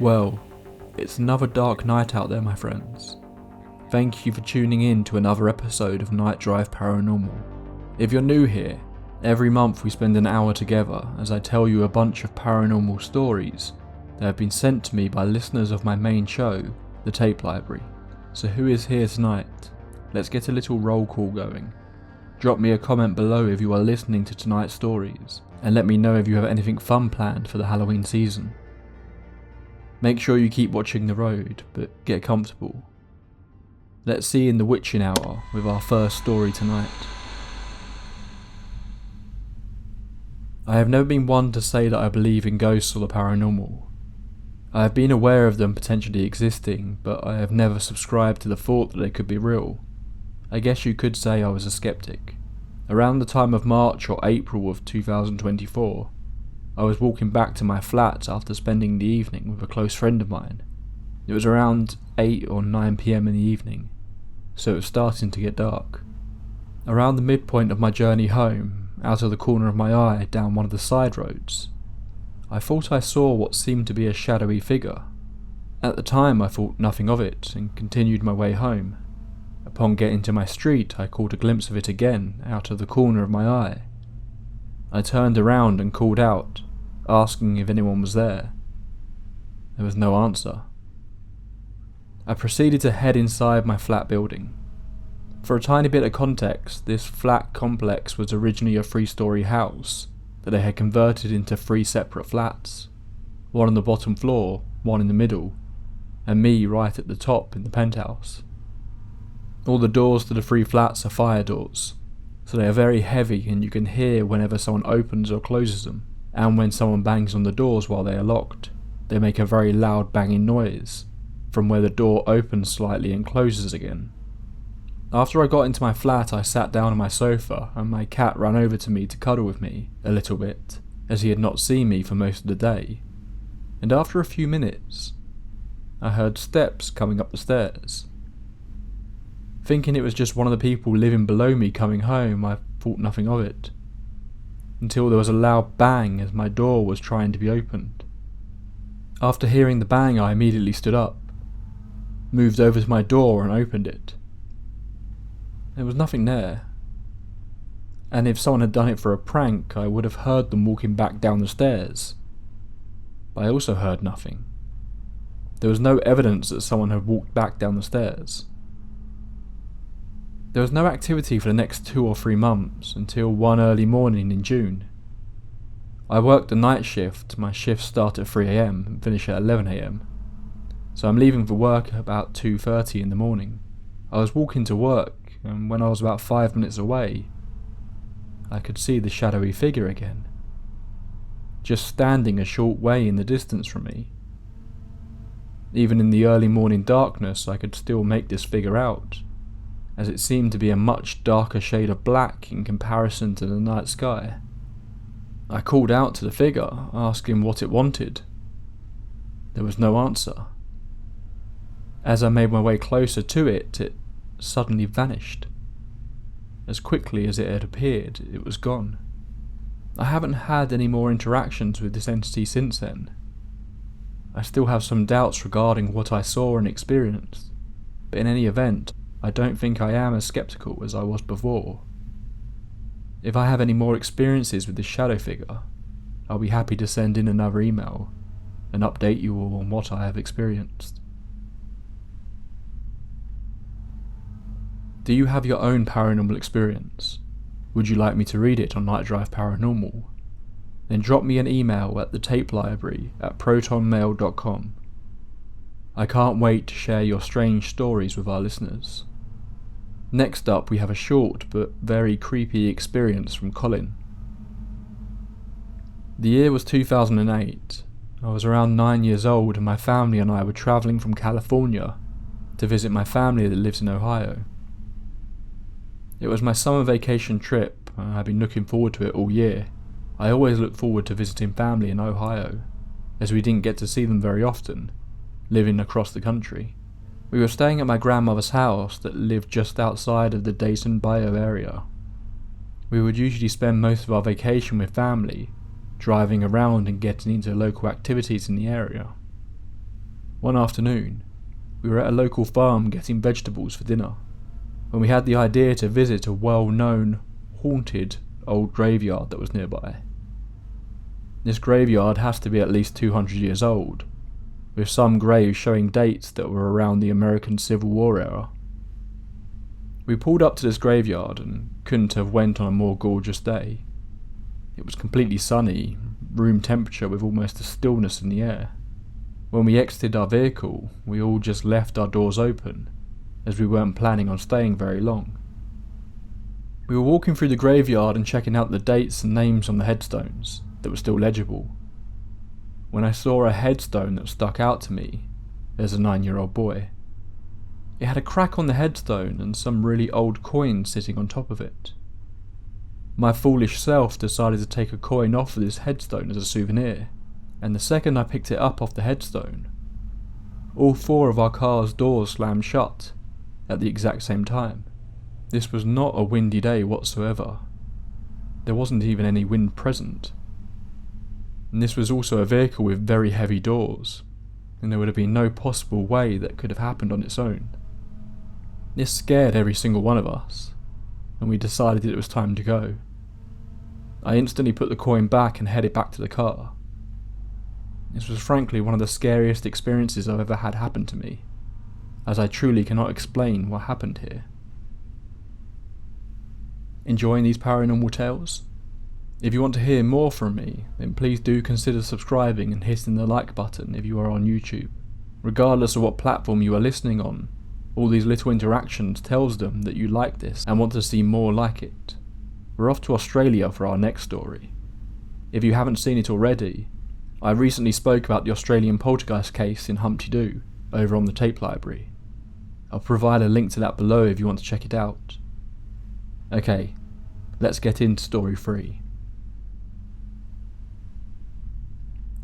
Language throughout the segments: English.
Well, it's another dark night out there, my friends. Thank you for tuning in to another episode of Night Drive Paranormal. If you're new here, every month we spend an hour together as I tell you a bunch of paranormal stories that have been sent to me by listeners of my main show, The Tape Library. So who is here tonight? Let's get a little roll call going. Drop me a comment below if you are listening to tonight's stories, and let me know if you have anything fun planned for the Halloween season. Make sure you keep watching the road, but get comfortable. Let's see in the witching hour with our first story tonight. I have never been one to say that I believe in ghosts or the paranormal. I have been aware of them potentially existing, but I have never subscribed to the thought that they could be real. I guess you could say I was a skeptic. Around the time of March or April of 2024, I was walking back to my flat after spending the evening with a close friend of mine. It was around 8 or 9 PM in the evening, so it was starting to get dark. Around the midpoint of my journey home, out of the corner of my eye down one of the side roads, I thought I saw what seemed to be a shadowy figure. At the time I thought nothing of it and continued my way home. Upon getting to my street I caught a glimpse of it again out of the corner of my eye. I turned around and called out, asking if anyone was there. There was no answer. I proceeded to head inside my flat building. For a tiny bit of context, this flat complex was originally a 3-story house that they had converted into 3 separate flats, one on the bottom floor, one in the middle, and me right at the top in the penthouse. All the doors to the 3 flats are fire doors, so they are very heavy and you can hear whenever someone opens or closes them, and when someone bangs on the doors while they are locked, they make a very loud banging noise from where the door opens slightly and closes again. After I got into my flat, I sat down on my sofa and my cat ran over to me to cuddle with me a little bit, as he had not seen me for most of the day. And after a few minutes, I heard steps coming up the stairs. Thinking it was just one of the people living below me coming home, I thought nothing of it, until there was a loud bang as my door was trying to be opened. After hearing the bang, I immediately stood up, moved over to my door and opened it. There was nothing there, and if someone had done it for a prank, I would have heard them walking back down the stairs. But I also heard nothing. There was no evidence that someone had walked back down the stairs. There was no activity for the next 2 or 3 months until one early morning in June. I worked a night shift. My shifts start at 3 AM and finish at 11 AM. So I'm leaving for work at about 2:30 in the morning. I was walking to work, and when I was about 5 minutes away, I could see the shadowy figure again, just standing a short way in the distance from me. Even in the early morning darkness, I could still make this figure out, as it seemed to be a much darker shade of black in comparison to the night sky. I called out to the figure, asking what it wanted. There was no answer. As I made my way closer to it, it suddenly vanished. As quickly as it had appeared, it was gone. I haven't had any more interactions with this entity since then. I still have some doubts regarding what I saw and experienced, but in any event, I don't think I am as skeptical as I was before. If I have any more experiences with this shadow figure, I'll be happy to send in another email and update you all on what I have experienced. Do you have your own paranormal experience? Would you like me to read it on Night Drive Paranormal? Then drop me an email at thetapelibrary@protonmail.com. I can't wait to share your strange stories with our listeners. Next up, we have a short but very creepy experience from Colin. The year was 2008. I was around 9 years old and my family and I were travelling from California to visit my family that lives in Ohio. It was my summer vacation trip, and I've been looking forward to it all year. I always look forward to visiting family in Ohio, as we didn't get to see them very often, living across the country. We were staying at my grandmother's house that lived just outside of the Dayton Bayou area. We would usually spend most of our vacation with family, driving around and getting into local activities in the area. One afternoon, we were at a local farm getting vegetables for dinner, when we had the idea to visit a well-known, haunted old graveyard that was nearby. This graveyard has to be at least 200 years old, with some graves showing dates that were around the American Civil War era. We pulled up to this graveyard and couldn't have went on a more gorgeous day. It was completely sunny, room temperature with almost a stillness in the air. When we exited our vehicle, we all just left our doors open, as we weren't planning on staying very long. We were walking through the graveyard and checking out the dates and names on the headstones that were still legible, when I saw a headstone that stuck out to me as a 9-year-old boy. It had a crack on the headstone and some really old coins sitting on top of it. My foolish self decided to take a coin off of this headstone as a souvenir, and the second I picked it up off the headstone, all 4 of our car's doors slammed shut at the exact same time. This was not a windy day whatsoever. There wasn't even any wind present. And this was also a vehicle with very heavy doors, and there would have been no possible way that could have happened on its own. This scared every single one of us, and we decided it was time to go. I instantly put the coin back and headed back to the car. This was frankly one of the scariest experiences I've ever had happen to me, as I truly cannot explain what happened here. Enjoying these paranormal tales? If you want to hear more from me, then please do consider subscribing and hitting the like button if you are on YouTube. Regardless of what platform you are listening on, all these little interactions tells them that you like this and want to see more like it. We're off to Australia for our next story. If you haven't seen it already, I recently spoke about the Australian poltergeist case in Humpty Doo over on the tape library. I'll provide a link to that below if you want to check it out. Okay, let's get into story 3.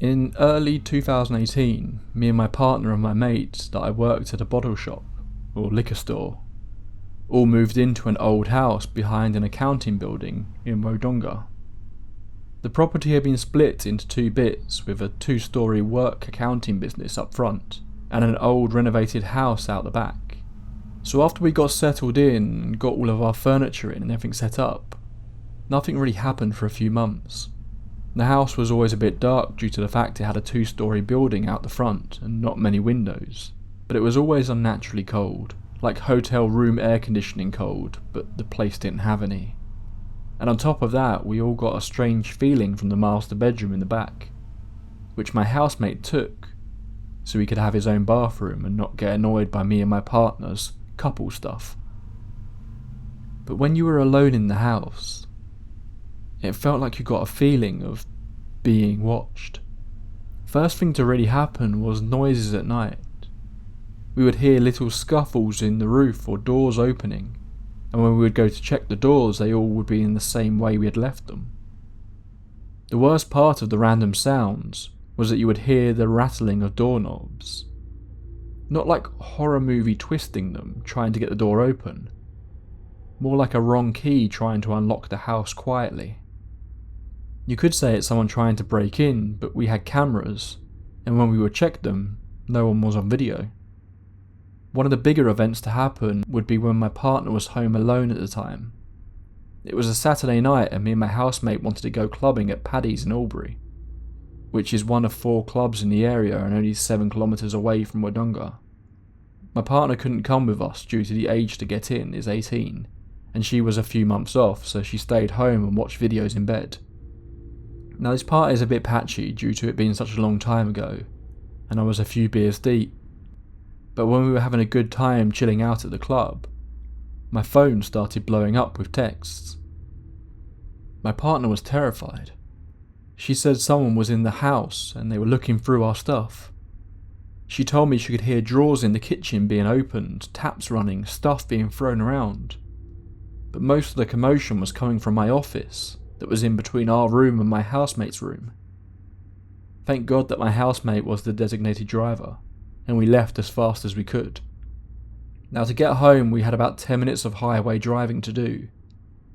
In early 2018, me and my partner and my mates that I worked at a bottle shop, or liquor store, all moved into an old house behind an accounting building in Wodonga. The property had been split into 2 bits with a 2-storey work accounting business up front and an old renovated house out the back. So after we got settled in and got all of our furniture in and everything set up, nothing really happened for a few months. The house was always a bit dark due to the fact it had a 2-storey building out the front and not many windows, but it was always unnaturally cold, like hotel room air conditioning cold, but the place didn't have any. And on top of that, we all got a strange feeling from the master bedroom in the back, which my housemate took so he could have his own bathroom and not get annoyed by me and my partner's couple stuff. But when you were alone in the house, it felt like you got a feeling of being watched. First thing to really happen was noises at night. We would hear little scuffles in the roof or doors opening, and when we would go to check the doors, they all would be in the same way we had left them. The worst part of the random sounds was that you would hear the rattling of doorknobs. Not like horror movie twisting them, trying to get the door open. More like a wrong key trying to unlock the house quietly. You could say it's someone trying to break in, but we had cameras, and when we would check them, no one was on video. One of the bigger events to happen would be when my partner was home alone at the time. It was a Saturday night and me and my housemate wanted to go clubbing at Paddy's in Albury, which is one of 4 clubs in the area and only 7 kilometres away from Wodonga. My partner couldn't come with us due to the age to get in is 18, and she was a few months off, so she stayed home and watched videos in bed. Now this party is a bit patchy due to it being such a long time ago, and I was a few beers deep. But when we were having a good time chilling out at the club, my phone started blowing up with texts. My partner was terrified. She said someone was in the house and they were looking through our stuff. She told me she could hear drawers in the kitchen being opened, taps running, stuff being thrown around. But most of the commotion was coming from my office that was in between our room and my housemate's room. Thank God that my housemate was the designated driver, and we left as fast as we could. Now to get home we had about 10 minutes of highway driving to do.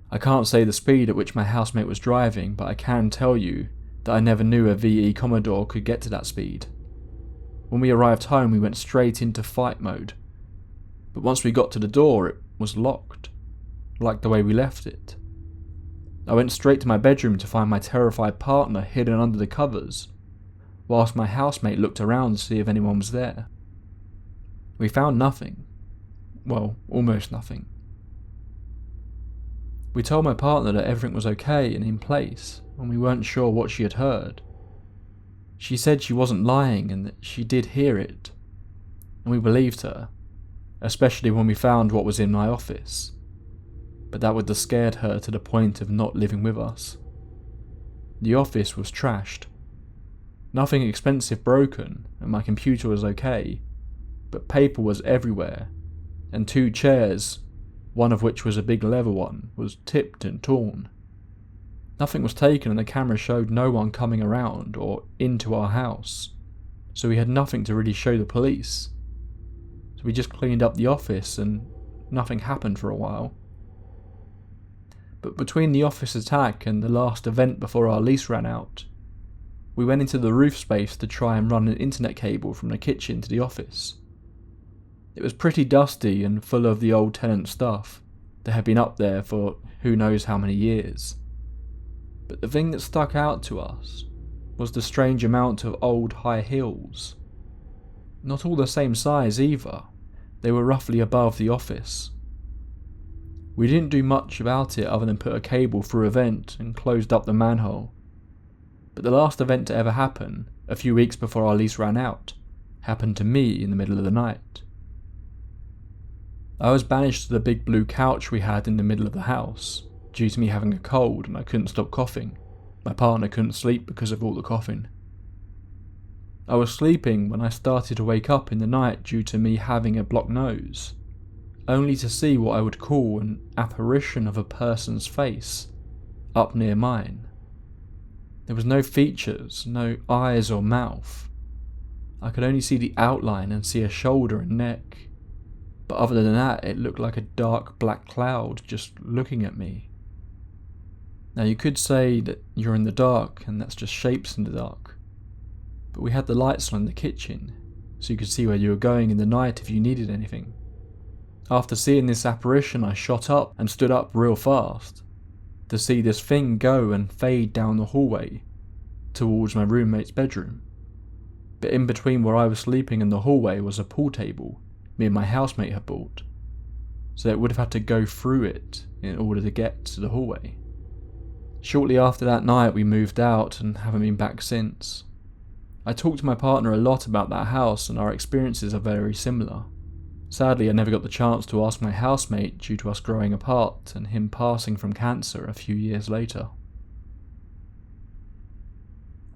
I can't say the speed at which my housemate was driving, but I can tell you that I never knew a VE Commodore could get to that speed. When we arrived home, we went straight into fight mode. But once we got to the door, it was locked, like the way we left it. I went straight to my bedroom to find my terrified partner hidden under the covers, whilst my housemate looked around to see if anyone was there. We found nothing. Well, almost nothing. We told my partner that everything was okay and in place, and we weren't sure what she had heard. She said she wasn't lying and that she did hear it, and we believed her, especially when we found what was in my office. But that would have scared her to the point of not living with us. The office was trashed. Nothing expensive broken, and my computer was okay, but paper was everywhere, and 2 chairs, one of which was a big leather one, was tipped and torn. Nothing was taken and the camera showed no one coming around or into our house, so we had nothing to really show the police. So we just cleaned up the office and nothing happened for a while. But between the office attack and the last event before our lease ran out, we went into the roof space to try and run an internet cable from the kitchen to the office. It was pretty dusty and full of the old tenant stuff that had been up there for who knows how many years. But the thing that stuck out to us was the strange amount of old high heels. Not all the same size either, they were roughly above the office. We didn't do much about it other than put a cable through a vent and closed up the manhole. But the last event to ever happen, a few weeks before our lease ran out, happened to me in the middle of the night. I was banished to the big blue couch we had in the middle of the house, due to me having a cold and I couldn't stop coughing. My partner couldn't sleep because of all the coughing. I was sleeping when I started to wake up in the night due to me having a blocked nose, only to see what I would call an apparition of a person's face up near mine. There was no features, no eyes or mouth. I could only see the outline and see a shoulder and neck. But other than that, it looked like a dark black cloud just looking at me. Now you could say that you're in the dark and that's just shapes in the dark. But we had the lights on in the kitchen, so you could see where you were going in the night if you needed anything. After seeing this apparition, I shot up and stood up real fast to see this thing go and fade down the hallway towards my roommate's bedroom. But in between where I was sleeping and the hallway was a pool table me and my housemate had bought, so it would have had to go through it in order to get to the hallway. Shortly after that night we moved out and haven't been back since. I talked to my partner a lot about that house and our experiences are very similar. Sadly, I never got the chance to ask my housemate due to us growing apart and him passing from cancer a few years later.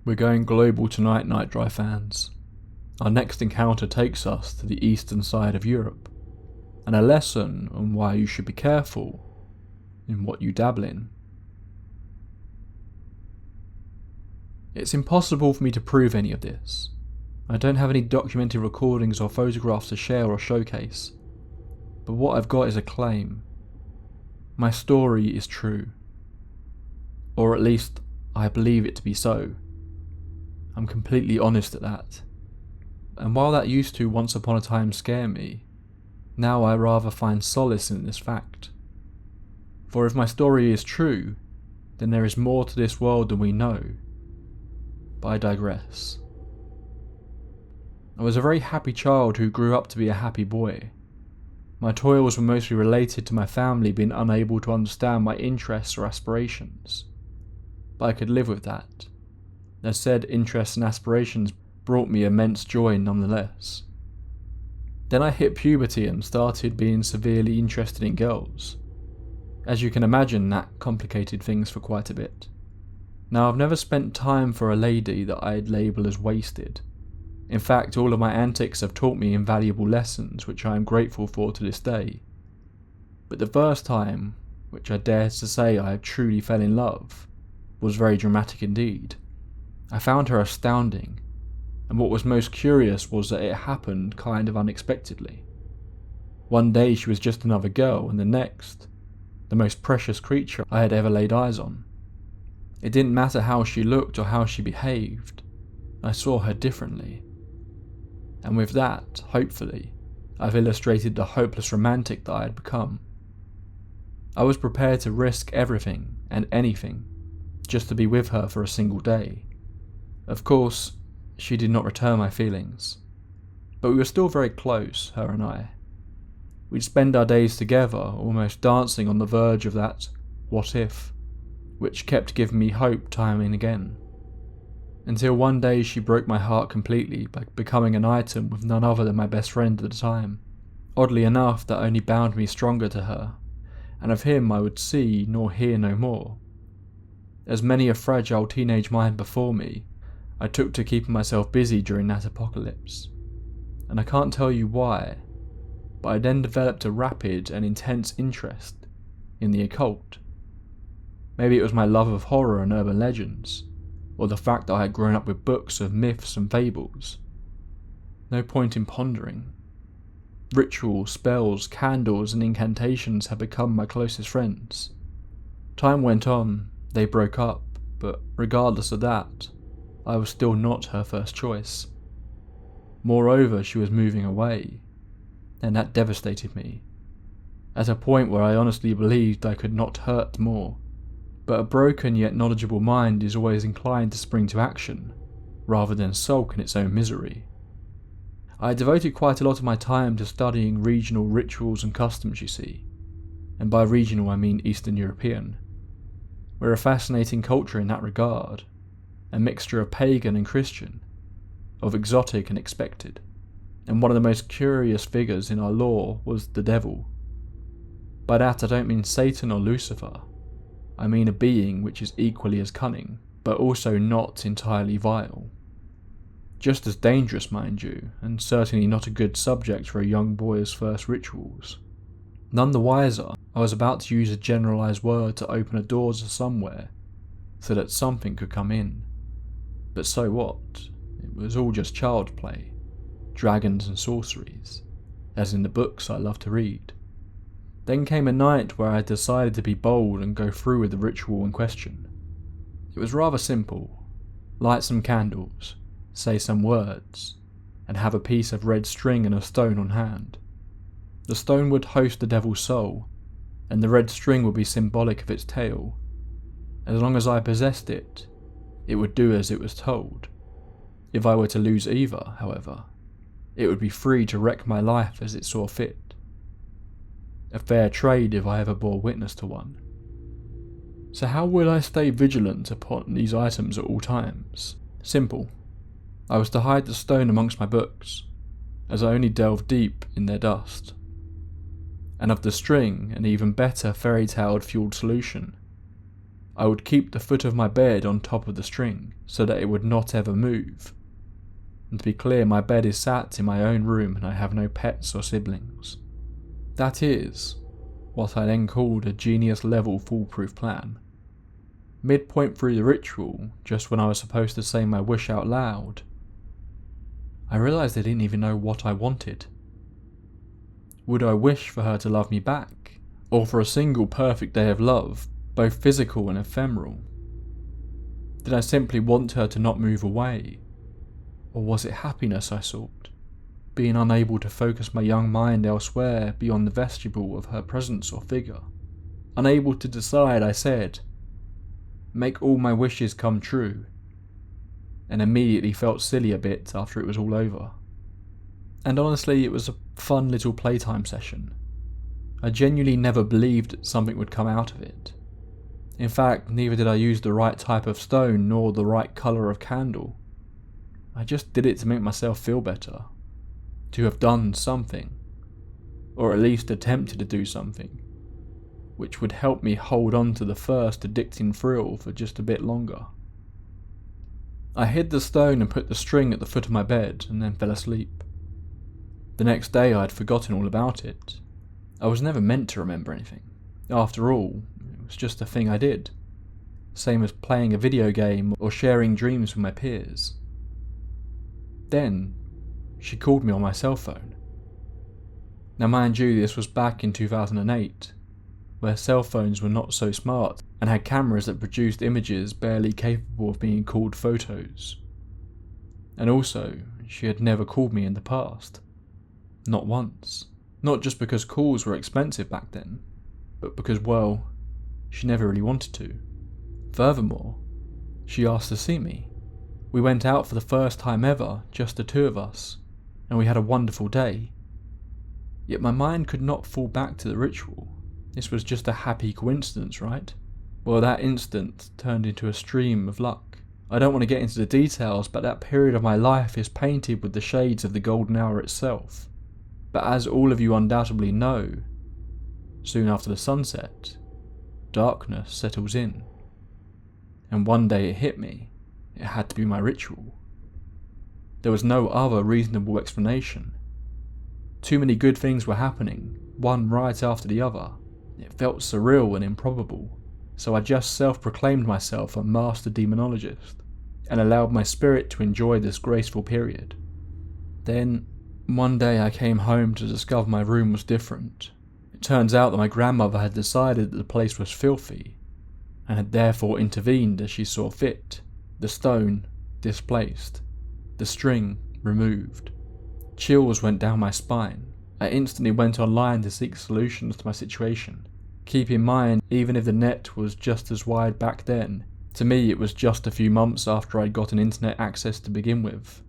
We're going global tonight, Night Drive fans. Our next encounter takes us to the eastern side of Europe, and a lesson on why you should be careful in what you dabble in. It's impossible for me to prove any of this. I don't have any documented recordings or photographs to share or showcase, but what I've got is a claim. My story is true. Or at least, I believe it to be so. I'm completely honest at that. And while that used to once upon a time scare me, now I rather find solace in this fact. For if my story is true, then there is more to this world than we know. But I digress. I was a very happy child who grew up to be a happy boy. My toils were mostly related to my family being unable to understand my interests or aspirations. But I could live with that. As said interests and aspirations brought me immense joy nonetheless. Then I hit puberty and started being severely interested in girls. As you can imagine, that complicated things for quite a bit. Now, I've never spent time for a lady that I'd label as wasted. In fact, all of my antics have taught me invaluable lessons which I am grateful for to this day. But the first time, which I dare to say I truly fell in love, was very dramatic indeed. I found her astounding, and what was most curious was that it happened kind of unexpectedly. One day she was just another girl, and the next, the most precious creature I had ever laid eyes on. It didn't matter how she looked or how she behaved, I saw her differently. and with that, hopefully, I've illustrated the hopeless romantic that I had become. I was prepared to risk everything and anything just to be with her for a single day. Of course, she did not return my feelings, but we were still very close, her and I. We'd spend our days together, almost dancing on the verge of that what if, which kept giving me hope time and again. Until one day she broke my heart completely by becoming an item with none other than my best friend at the time. Oddly enough, that only bound me stronger to her, and of him I would see nor hear no more. As many a fragile teenage mind before me, I took to keeping myself busy during that apocalypse. And I can't tell you why, but I then developed a rapid and intense interest in the occult. Maybe it was my love of horror and urban legends, or the fact that I had grown up with books of myths and fables. No point in pondering. Rituals, spells, candles, and incantations had become my closest friends. Time went on, they broke up, but regardless of that, I was still not her first choice. Moreover, she was moving away, and that devastated me, at a point where I honestly believed I could not hurt more. But a broken yet knowledgeable mind is always inclined to spring to action, rather than sulk in its own misery. I had devoted quite a lot of my time to studying regional rituals and customs, you see, and by regional I mean Eastern European. We're a fascinating culture in that regard, a mixture of pagan and Christian, of exotic and expected, and one of the most curious figures in our lore was the devil. By that I don't mean Satan or Lucifer. I mean a being which is equally as cunning, but also not entirely vile. Just as dangerous, mind you, and certainly not a good subject for a young boy's first rituals. None the wiser, I was about to use a generalised word to open a door to somewhere, so that something could come in. But so what? It was all just child play, dragons and sorceries, as in the books I love to read. Then came a night where I had decided to be bold and go through with the ritual in question. It was rather simple. Light some candles, say some words, and have a piece of red string and a stone on hand. The stone would host the devil's soul, and the red string would be symbolic of its tail. As long as I possessed it, it would do as it was told. If I were to lose either, however, it would be free to wreck my life as it saw fit. A fair trade if I ever bore witness to one. So how would I stay vigilant upon these items at all times? Simple. I was to hide the stone amongst my books, as I only delved deep in their dust. And of the string, an even better fairy-tale fueled solution. I would keep the foot of my bed on top of the string, so that it would not ever move. And to be clear, my bed is sat in my own room and I have no pets or siblings. That is what I then called a genius-level foolproof plan. Midpoint through the ritual, just when I was supposed to say my wish out loud, I realised I didn't even know what I wanted. Would I wish for her to love me back, or for a single perfect day of love, both physical and ephemeral? Did I simply want her to not move away, or was it happiness I sought? Being unable to focus my young mind elsewhere beyond the vestibule of her presence or figure. Unable to decide, I said, "Make all my wishes come true," and immediately felt silly a bit after it was all over. And honestly, it was a fun little playtime session. I genuinely never believed that something would come out of it. In fact, neither did I use the right type of stone nor the right colour of candle. I just did it to make myself feel better. To have done something, or at least attempted to do something, which would help me hold on to the first addicting thrill for just a bit longer. I hid the stone and put the string at the foot of my bed and then fell asleep. The next day I had forgotten all about it. I was never meant to remember anything. After all, it was just a thing I did. Same as playing a video game or sharing dreams with my peers. Then, she called me on my cell phone. Now mind you, this was back in 2008, where cell phones were not so smart and had cameras that produced images barely capable of being called photos. And also, she had never called me in the past. Not once. Not just because calls were expensive back then, but because, well, she never really wanted to. Furthermore, she asked to see me. We went out for the first time ever, just the two of us, and we had a wonderful day. Yet my mind could not fall back to the ritual. This was just a happy coincidence, right? Well, that instant turned into a stream of luck. I don't want to get into the details, but that period of my life is painted with the shades of the golden hour itself. But as all of you undoubtedly know, soon after the sunset, darkness settles in. And one day it hit me. It had to be my ritual. There was no other reasonable explanation. Too many good things were happening, one right after the other. It felt surreal and improbable, so I just self-proclaimed myself a master demonologist, and allowed my spirit to enjoy this graceful period. Then, one day I came home to discover my room was different. It turns out that my grandmother had decided that the place was filthy, and had therefore intervened as she saw fit. The stone displaced, the string removed. Chills went down my spine. I instantly went online to seek solutions to my situation. Keep in mind, even if the net was just as wide back then, to me it was just a few months after I'd gotten internet access to begin with.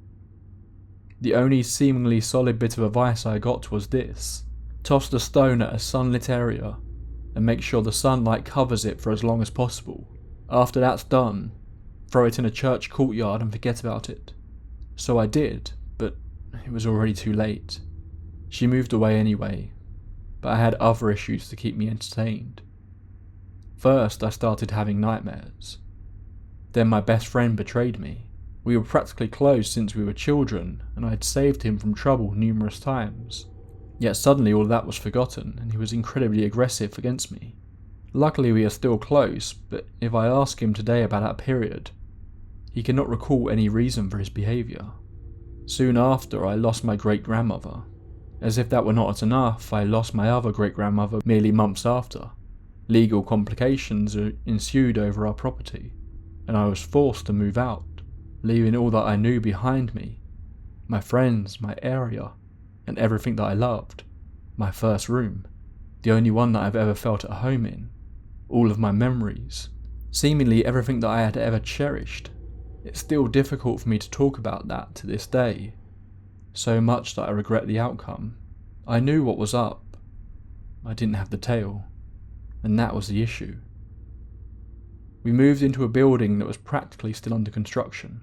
The only seemingly solid bit of advice I got was this: toss the stone at a sunlit area, and make sure the sunlight covers it for as long as possible. After that's done, throw it in a church courtyard and forget about it. So I did, but it was already too late. She moved away anyway, but I had other issues to keep me entertained. First, I started having nightmares. Then my best friend betrayed me. We were practically close since we were children, and I had saved him from trouble numerous times. Yet suddenly all of that was forgotten, and he was incredibly aggressive against me. Luckily we are still close, but if I ask him today about that period, he cannot recall any reason for his behaviour. Soon after, I lost my great-grandmother. As if that were not enough, I lost my other great-grandmother merely months after. Legal complications ensued over our property, and I was forced to move out, leaving all that I knew behind me. My friends, my area, and everything that I loved. My first room, the only one that I've ever felt at home in. All of my memories, seemingly everything that I had ever cherished. It's still difficult for me to talk about that to this day. So much that I regret the outcome. I knew what was up. I didn't have the tail. And that was the issue. We moved into a building that was practically still under construction.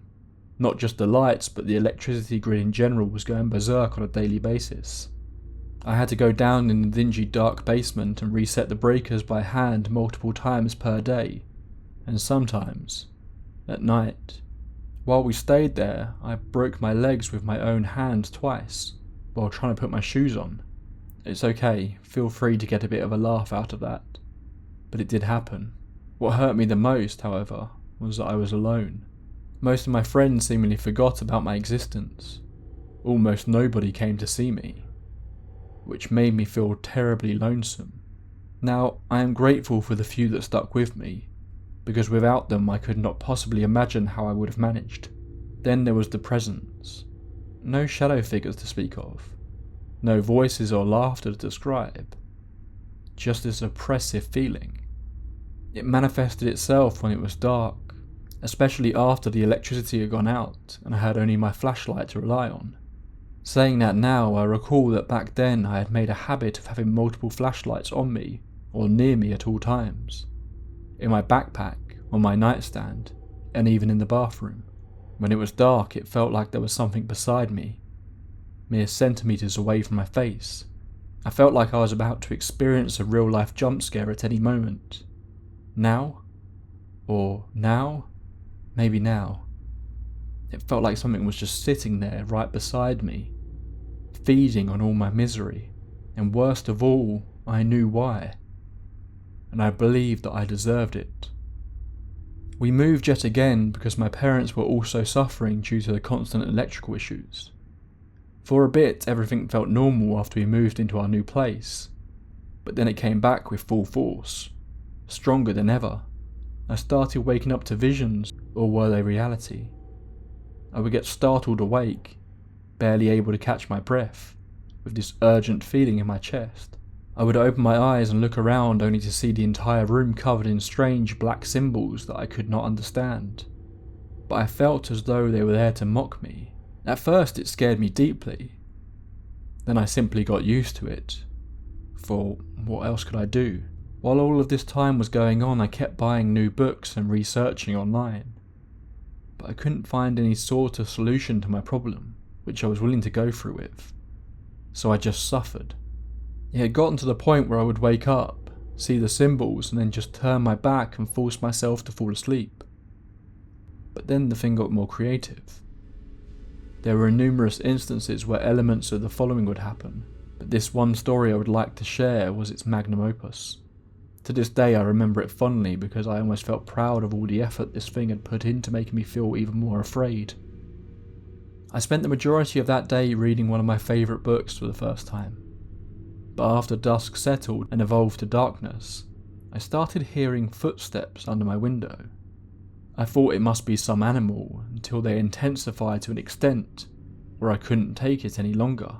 Not just the lights, but the electricity grid in general was going berserk on a daily basis. I had to go down in the dingy dark basement and reset the breakers by hand multiple times per day, and sometimes at night. While we stayed there, I broke my legs with my own hand twice, while trying to put my shoes on. It's okay, feel free to get a bit of a laugh out of that. But it did happen. What hurt me the most, however, was that I was alone. Most of my friends seemingly forgot about my existence. Almost nobody came to see me, which made me feel terribly lonesome. Now, I am grateful for the few that stuck with me, because without them I could not possibly imagine how I would have managed. Then there was the presence. No shadow figures to speak of. No voices or laughter to describe. Just this oppressive feeling. It manifested itself when it was dark, especially after the electricity had gone out and I had only my flashlight to rely on. Saying that now, I recall that back then I had made a habit of having multiple flashlights on me or near me at all times. In my backpack, on my nightstand, and even in the bathroom. When it was dark, it felt like there was something beside me, mere centimetres away from my face. I felt like I was about to experience a real-life jump scare at any moment. Now? Or now? Maybe now. It felt like something was just sitting there right beside me, feeding on all my misery, and worst of all, I knew why. And I believed that I deserved it. We moved yet again because my parents were also suffering due to the constant electrical issues. For a bit, everything felt normal after we moved into our new place, but then it came back with full force, stronger than ever. I started waking up to visions, or were they reality? I would get startled awake, barely able to catch my breath, with this urgent feeling in my chest. I would open my eyes and look around only to see the entire room covered in strange black symbols that I could not understand. But I felt as though they were there to mock me. At first it scared me deeply. Then I simply got used to it. For what else could I do? While all of this time was going on, I kept buying new books and researching online. But I couldn't find any sort of solution to my problem, which I was willing to go through with. So I just suffered. It had gotten to the point where I would wake up, see the symbols, and then just turn my back and force myself to fall asleep. But then the thing got more creative. There were numerous instances where elements of the following would happen, but this one story I would like to share was its magnum opus. To this day I remember it fondly because I almost felt proud of all the effort this thing had put into making me feel even more afraid. I spent the majority of that day reading one of my favourite books for the first time. But after dusk settled and evolved to darkness, I started hearing footsteps under my window. I thought it must be some animal until they intensified to an extent where I couldn't take it any longer.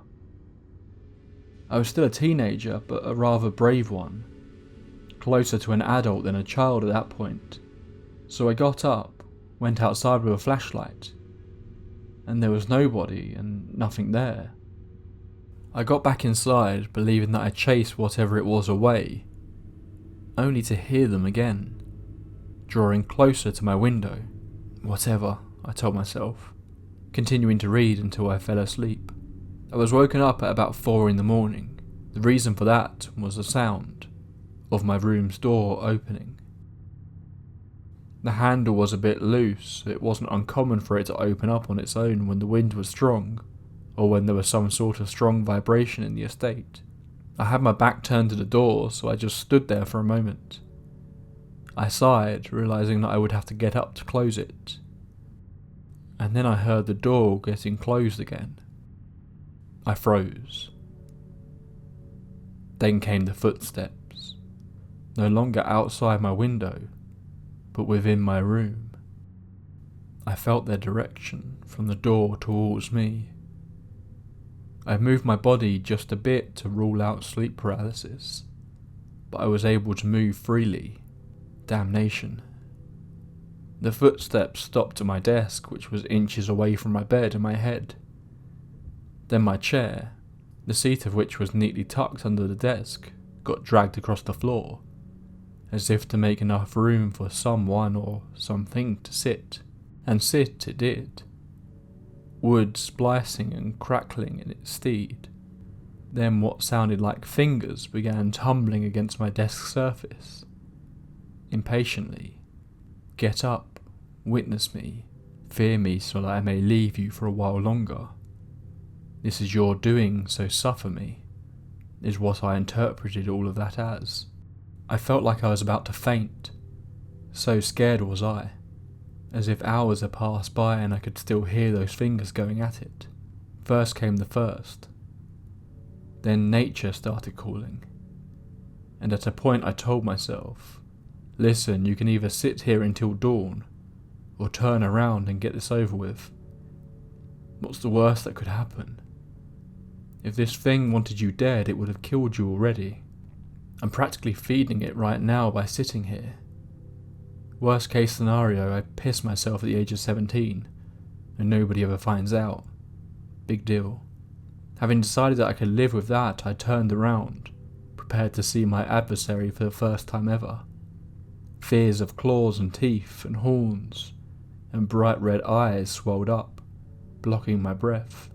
I was still a teenager, but a rather brave one, closer to an adult than a child at that point. So I got up, went outside with a flashlight, and there was nobody and nothing there. I got back inside, believing that I chased whatever it was away, only to hear them again, drawing closer to my window. Whatever, I told myself, continuing to read until I fell asleep. I was woken up at about 4 in the morning. The reason for that was the sound of my room's door opening. The handle was a bit loose, so it wasn't uncommon for it to open up on its own when the wind was strong, or when there was some sort of strong vibration in the estate. I had my back turned to the door, so I just stood there for a moment. I sighed, realising that I would have to get up to close it. And then I heard the door getting closed again. I froze. Then came the footsteps, no longer outside my window, but within my room. I felt their direction from the door towards me. I moved my body just a bit to rule out sleep paralysis, but I was able to move freely. Damnation. The footsteps stopped at my desk, which was inches away from my bed and my head. Then my chair, the seat of which was neatly tucked under the desk, got dragged across the floor, as if to make enough room for someone or something to sit. And sit it did. Wood splicing and crackling in its stead. Then what sounded like fingers began tumbling against my desk surface. Impatiently, "Get up, witness me, fear me so that I may leave you for a while longer. This is your doing, so suffer me," is what I interpreted all of that as. I felt like I was about to faint. So scared was I. As if hours had passed by and I could still hear those fingers going at it. First came the first. Then nature started calling. And at a point I told myself, "Listen, you can either sit here until dawn, or turn around and get this over with. What's the worst that could happen? If this thing wanted you dead, it would have killed you already. I'm practically feeding it right now by sitting here. Worst case scenario, I piss myself at the age of 17, and nobody ever finds out. Big deal." Having decided that I could live with that, I turned around, prepared to see my adversary for the first time ever. Fears of claws and teeth and horns, and bright red eyes swelled up, blocking my breath.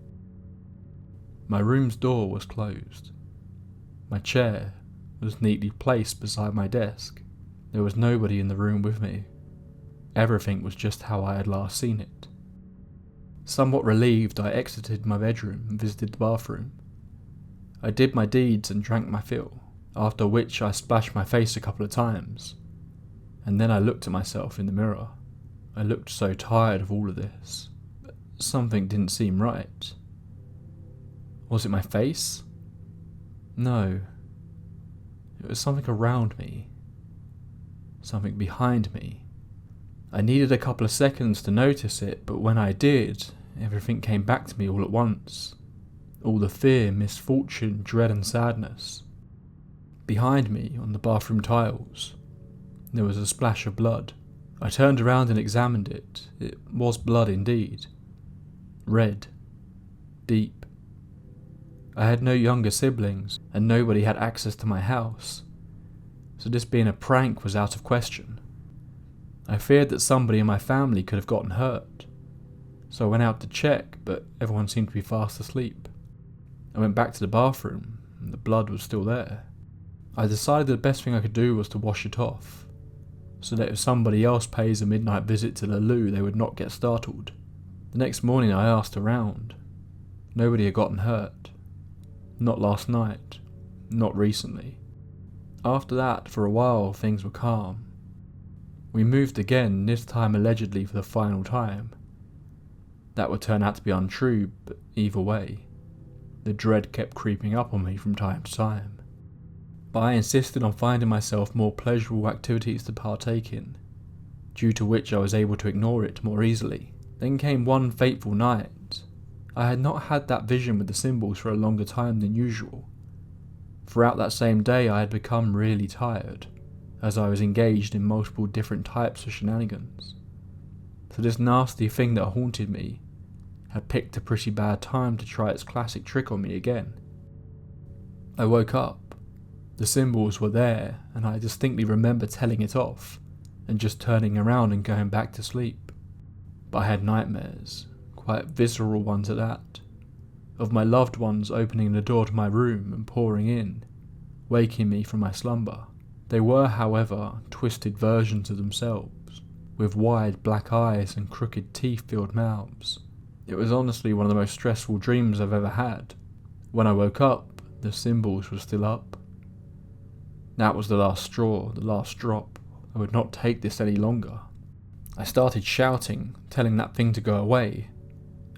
My room's door was closed. My chair was neatly placed beside my desk. There was nobody in the room with me. Everything was just how I had last seen it. Somewhat relieved, I exited my bedroom and visited the bathroom. I did my deeds and drank my fill, after which I splashed my face a couple of times. And then I looked at myself in the mirror. I looked so tired of all of this, but something didn't seem right. Was it my face? No. It was something around me. Something behind me. I needed a couple of seconds to notice it, but when I did, everything came back to me all at once. All the fear, misfortune, dread and sadness. Behind me, on the bathroom tiles, there was a splash of blood. I turned around and examined it. It was blood indeed. Red. Deep. I had no younger siblings, and nobody had access to my house, so this being a prank was out of question. I feared that somebody in my family could have gotten hurt, so I went out to check, but everyone seemed to be fast asleep. I went back to the bathroom, and the blood was still there. I decided the best thing I could do was to wash it off, so that if somebody else pays a midnight visit to the loo, they would not get startled. The next morning I asked around. Nobody had gotten hurt. Not last night. Not recently. After that, for a while, things were calm. We moved again, this time allegedly for the final time. That would turn out to be untrue, but either way, the dread kept creeping up on me from time to time. But I insisted on finding myself more pleasurable activities to partake in, due to which I was able to ignore it more easily. Then came one fateful night. I had not had that vision with the symbols for a longer time than usual. Throughout that same day I had become really tired, as I was engaged in multiple different types of shenanigans. So this nasty thing that haunted me had picked a pretty bad time to try its classic trick on me again. I woke up. The symbols were there, and I distinctly remember telling it off, and just turning around and going back to sleep. But I had nightmares, quite visceral ones at that, of my loved ones opening the door to my room and pouring in, waking me from my slumber. They were, however, twisted versions of themselves, with wide black eyes and crooked teeth-filled mouths. It was honestly one of the most stressful dreams I've ever had. When I woke up, the symbols were still up. That was the last straw, the last drop. I would not take this any longer. I started shouting, telling that thing to go away.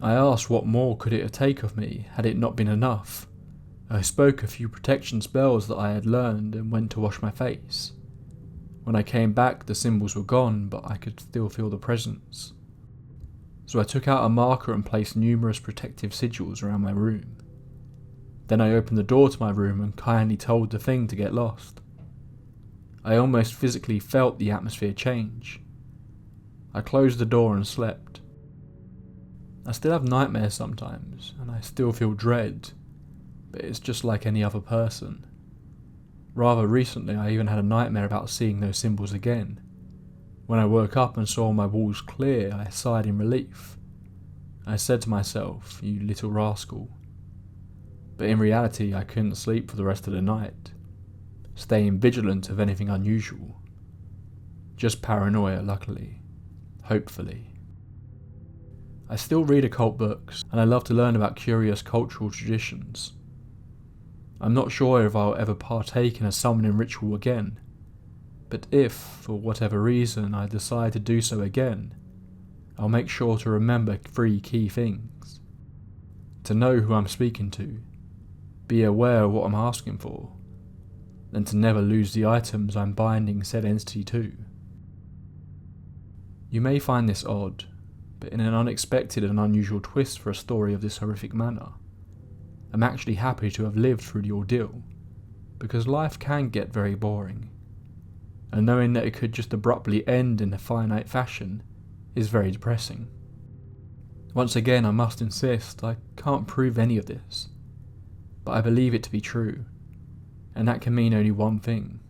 I asked what more could it take of me, had it not been enough. I spoke a few protection spells that I had learned and went to wash my face. When I came back, the symbols were gone, but I could still feel the presence. So I took out a marker and placed numerous protective sigils around my room. Then I opened the door to my room and kindly told the thing to get lost. I almost physically felt the atmosphere change. I closed the door and slept. I still have nightmares sometimes, and I still feel dread, but it's just like any other person. Rather recently, I even had a nightmare about seeing those symbols again. When I woke up and saw my walls clear, I sighed in relief. I said to myself, "You little rascal." But in reality, I couldn't sleep for the rest of the night, staying vigilant of anything unusual. Just paranoia, luckily. Hopefully. I still read occult books, and I love to learn about curious cultural traditions. I'm not sure if I'll ever partake in a summoning ritual again, but if, for whatever reason, I decide to do so again, I'll make sure to remember 3 key things. To know who I'm speaking to, be aware of what I'm asking for, and to never lose the items I'm binding said entity to. You may find this odd, but in an unexpected and unusual twist for a story of this horrific manner, I'm actually happy to have lived through the ordeal, because life can get very boring, and knowing that it could just abruptly end in a finite fashion is very depressing. Once again, I must insist, I can't prove any of this, but I believe it to be true, and that can mean only one thing.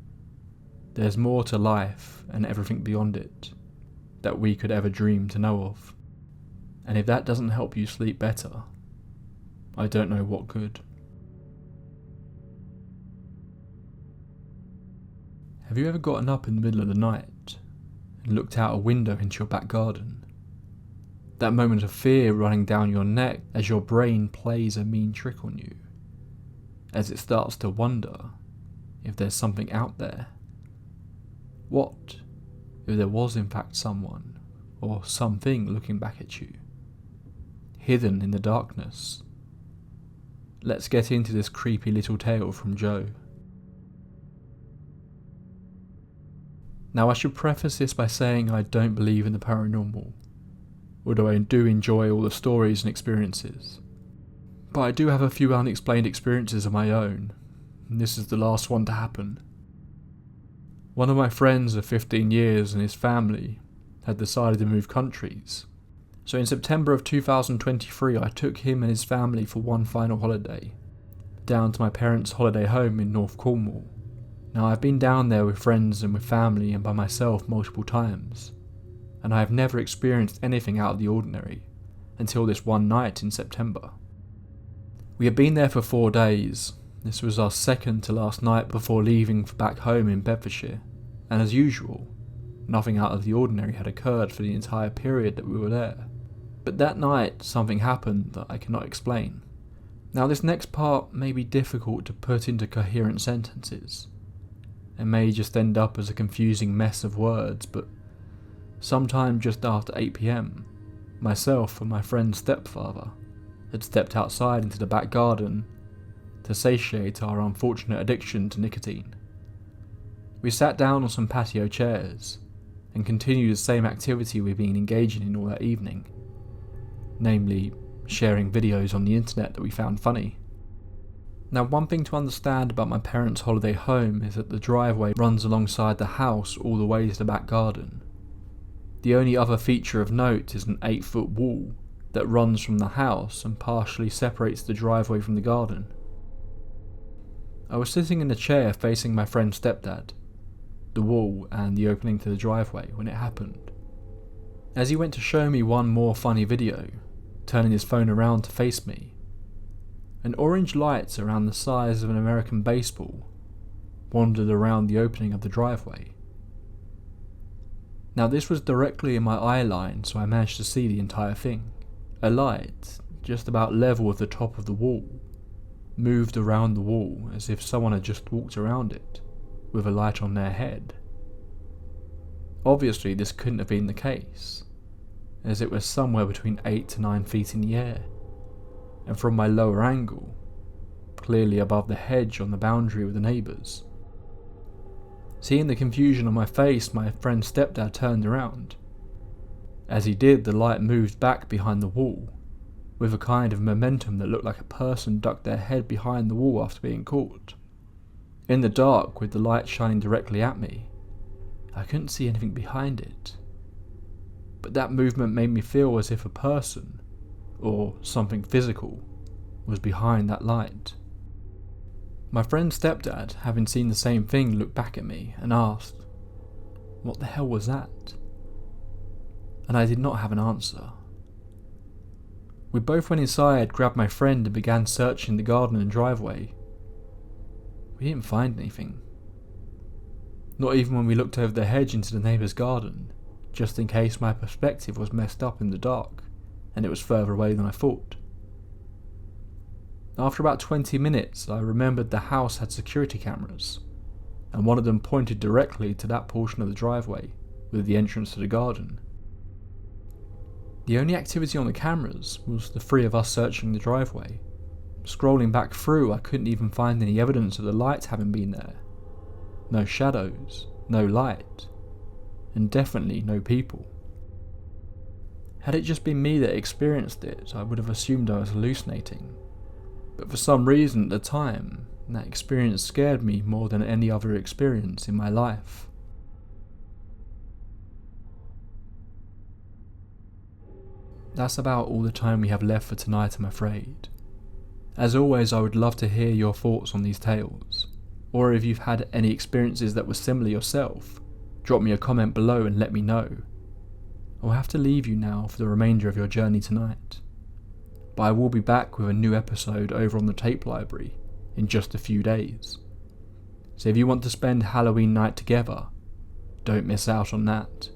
There's more to life and everything beyond it that we could ever dream to know of. And if that doesn't help you sleep better, I don't know what could. Have you ever gotten up in the middle of the night and looked out a window into your back garden? That moment of fear running down your neck as your brain plays a mean trick on you, as it starts to wonder if there's something out there. What if there was in fact someone or something looking back at you, hidden in the darkness? Let's get into this creepy little tale from Joe. Now I should preface this by saying I don't believe in the paranormal, although I do enjoy all the stories and experiences. But I do have a few unexplained experiences of my own, and this is the last one to happen. One of my friends of 15 years and his family had decided to move countries. So in September of 2023 I took him and his family for one final holiday, down to my parents' holiday home in North Cornwall. Now I've been down there with friends and with family and by myself multiple times, and I have never experienced anything out of the ordinary until this one night in September. We had been there for 4 days. This was our second to last night before leaving for back home in Bedfordshire, and as usual, nothing out of the ordinary had occurred for the entire period that we were there. But that night something happened that I cannot explain. Now this next part may be difficult to put into coherent sentences. It may just end up as a confusing mess of words, but sometime just after 8 PM, myself and my friend's stepfather had stepped outside into the back garden to satiate our unfortunate addiction to nicotine. We sat down on some patio chairs and continued the same activity we've been engaging in all that evening, namely sharing videos on the internet that we found funny. Now one thing to understand about my parents' holiday home is that the driveway runs alongside the house all the way to the back garden. The only other feature of note is an 8-foot wall that runs from the house and partially separates the driveway from the garden. I was sitting in a chair facing my friend's stepdad, the wall and the opening to the driveway when it happened. As he went to show me one more funny video, turning his phone around to face me, an orange light around the size of an American baseball wandered around the opening of the driveway. Now this was directly in my eye line, so I managed to see the entire thing. A light, just about level with the top of the wall, moved around the wall as if someone had just walked around it, with a light on their head. Obviously this couldn't have been the case, as it was somewhere between 8 to 9 feet in the air, and from my lower angle, clearly above the hedge on the boundary with the neighbours. Seeing the confusion on my face, my friend's stepdad turned around. As he did, the light moved back behind the wall, with a kind of momentum that looked like a person ducked their head behind the wall after being caught. In the dark, with the light shining directly at me, I couldn't see anything behind it. But that movement made me feel as if a person, or something physical, was behind that light. My friend's stepdad, having seen the same thing, looked back at me and asked, "What the hell was that?" And I did not have an answer. We both went inside, grabbed my friend and began searching the garden and driveway. We didn't find anything. Not even when we looked over the hedge into the neighbour's garden, just in case my perspective was messed up in the dark and it was further away than I thought. After about 20 minutes, I remembered the house had security cameras, and one of them pointed directly to that portion of the driveway with the entrance to the garden. The only activity on the cameras was the three of us searching the driveway. Scrolling back through, I couldn't even find any evidence of the light having been there. No shadows, no light, and definitely no people. Had it just been me that experienced it, I would have assumed I was hallucinating. But for some reason at the time, that experience scared me more than any other experience in my life. That's about all the time we have left for tonight, I'm afraid. As always, I would love to hear your thoughts on these tales, or if you've had any experiences that were similar yourself, drop me a comment below and let me know. I'll have to leave you now for the remainder of your journey tonight, but I will be back with a new episode over on the tape library in just a few days. So if you want to spend Halloween night together, don't miss out on that.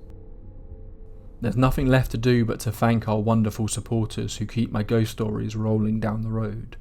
There's nothing left to do but to thank our wonderful supporters who keep my ghost stories rolling down the road.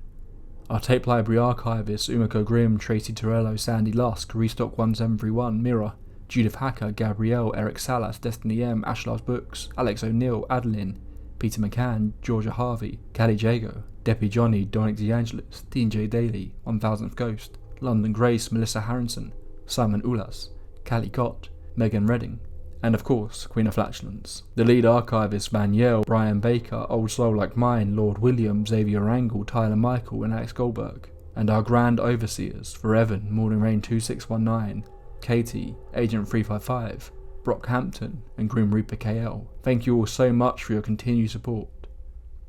Our tape library archivists Umiko Grimm, Tracy Torello, Sandy Lusk, Restock 1731, Mira, Judith Hacker, Gabrielle, Eric Salas, Destiny M, Ashlars Books, Alex O'Neill, Adeline, Peter McCann, Georgia Harvey, Callie Jago, Deppy Johnny, Dominic DeAngelis, Dean J. Daly, 1000th Ghost, London Grace, Melissa Harrison, Simon Ulas, Callie Cott, Megan Redding, and of course, Queen of Flatulence. The lead archivists Van Yale, Brian Baker, Old Soul Like Mine, Lord William, Xavier Angle, Tyler Michael, and Alex Goldberg. And our grand overseers for Evan, Morning Rain 2619, Katie, Agent 355, Brock Hampton, and Grim Reaper KL. Thank you all so much for your continued support.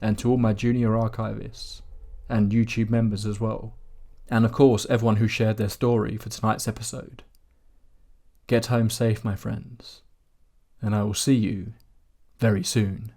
And to all my junior archivists, and YouTube members as well. And of course, everyone who shared their story for tonight's episode. Get home safe, my friends, and I will see you very soon.